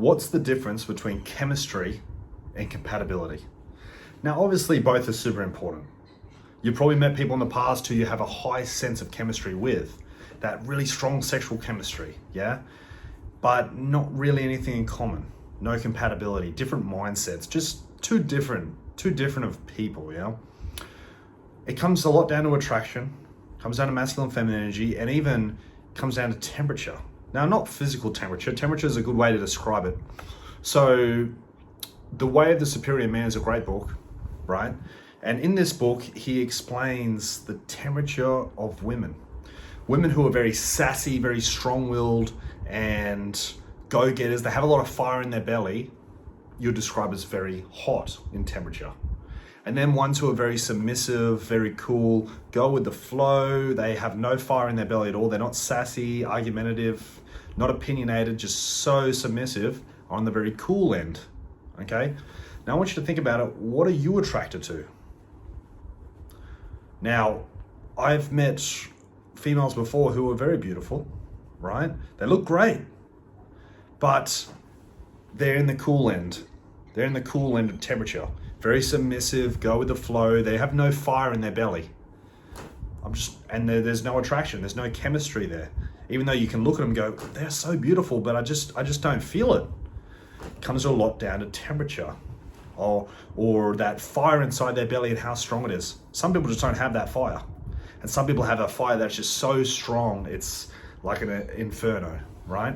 What's the difference between chemistry and compatibility? Now, obviously, both are super important. You've probably met people in the past who you have a high sense of chemistry with, that really strong sexual chemistry, yeah? But not really anything in common. No compatibility, different mindsets, just too different of people, yeah? It comes a lot down to attraction, comes down to masculine, feminine energy, and even comes down to temperature. Now, not physical temperature. Temperature is a good way to describe it. So, The Way of the Superior Man is a great book, right? And in this book, he explains the temperature of women. Women who are very sassy, very strong-willed, and go-getters. They have a lot of fire in their belly. You'll describe as very hot in temperature. And then ones who are very submissive, very cool, go with the flow. They have no fire in their belly at all. They're not sassy, argumentative, not opinionated, just so submissive, are on the very cool end, okay? Now I want you to think about it. What are you attracted to? Now, I've met females before who are very beautiful, right? They look great, but they're in the cool end. They're in the cool end of temperature. Very submissive, go with the flow. They have no fire in their belly. There's no attraction. There's no chemistry there. Even though you can look at them and go, they're so beautiful, but I just don't feel it. It comes a lot down to temperature, or that fire inside their belly and how strong it is. Some people just don't have that fire, and some people have a fire that's just so strong it's like an inferno, right?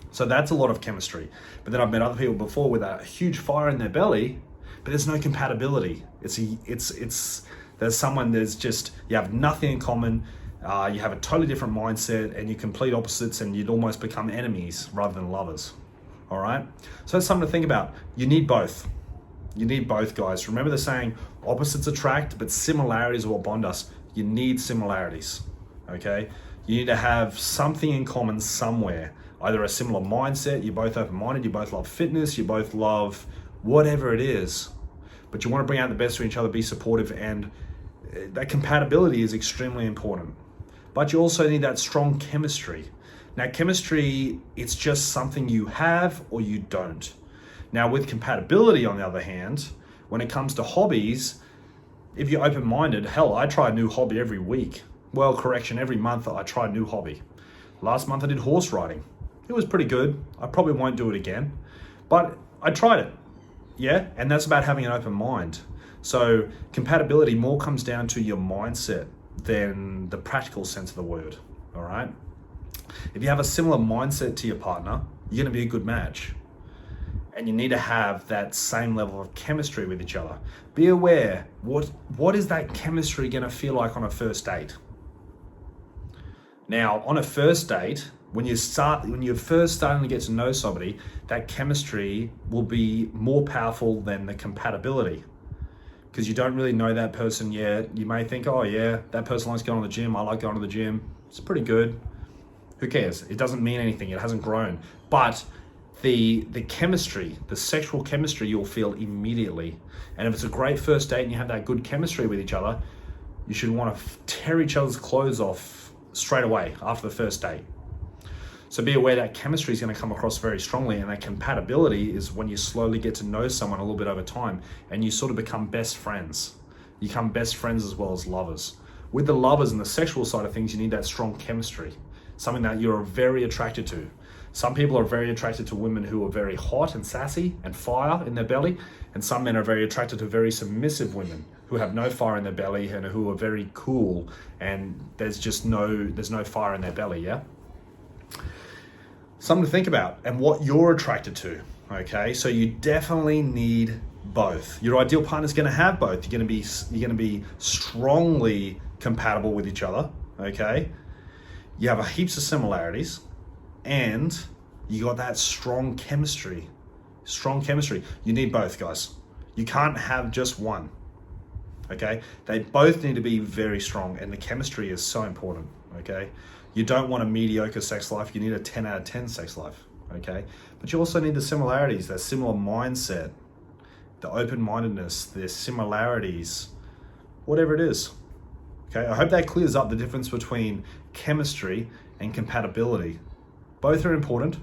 So that's a lot of chemistry. But then I've met other people before with a huge fire in their belly, but there's no compatibility. There's someone that's just, you have nothing in common, you have a totally different mindset, and you're complete opposites, and you'd almost become enemies rather than lovers, all right? So it's something to think about. You need both. You need both, guys. Remember the saying, opposites attract, but similarities are what bond us. You need similarities, okay? You need to have something in common somewhere, either a similar mindset, you're both open-minded, you both love fitness, you both love whatever it is, but you want to bring out the best for each other, be supportive, and that compatibility is extremely important. But you also need that strong chemistry. Now, chemistry, it's just something you have or you don't. Now, with compatibility, on the other hand, when it comes to hobbies, if you're open-minded, hell, I try a new hobby every week. Well, correction, every month I try a new hobby. Last month I did horse riding. It was pretty good. I probably won't do it again, but I tried it. Yeah, and that's about having an open mind. So compatibility more comes down to your mindset than the practical sense of the word, all right? If you have a similar mindset to your partner, you're gonna be a good match. And you need to have that same level of chemistry with each other. Be aware, what is that chemistry gonna feel like on a first date? Now, on a first date, when you're first starting to get to know somebody, that chemistry will be more powerful than the compatibility, because you don't really know that person yet. You may think, oh yeah, that person likes going to the gym, I like going to the gym, it's pretty good. Who cares? It doesn't mean anything, it hasn't grown. But the chemistry, the sexual chemistry, you'll feel immediately. And if it's a great first date and you have that good chemistry with each other, you should want to tear each other's clothes off straight away after the first date. So be aware that chemistry is going to come across very strongly, and that compatibility is when you slowly get to know someone a little bit over time and you sort of become best friends. You become best friends as well as lovers. With the lovers and the sexual side of things, you need that strong chemistry, something that you're very attracted to. Some people are very attracted to women who are very hot and sassy and fire in their belly, and some men are very attracted to very submissive women who have no fire in their belly and who are very cool, and there's no fire in their belly, yeah? Something to think about, and what you're attracted to, okay? So you definitely need both. Your ideal partner's gonna have both. You're gonna be strongly compatible with each other, okay? You have heaps of similarities, and you got that strong chemistry. Strong chemistry. You need both, guys. You can't have just one, okay? They both need to be very strong, and the chemistry is so important, okay? You don't want a mediocre sex life, you need a 10 out of 10 sex life, okay? But you also need the similarities, that similar mindset, the open-mindedness, the similarities, whatever it is, okay? I hope that clears up the difference between chemistry and compatibility. Both are important,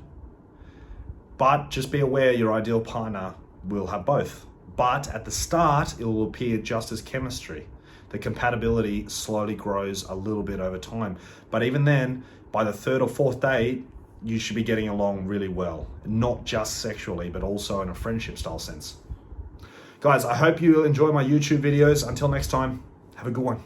But just be aware your ideal partner will have both. But at the start, it will appear just as chemistry. The compatibility slowly grows a little bit over time. But even then, by the third or fourth date, you should be getting along really well. Not just sexually, but also in a friendship style sense. Guys, I hope you enjoy my YouTube videos. Until next time, have a good one.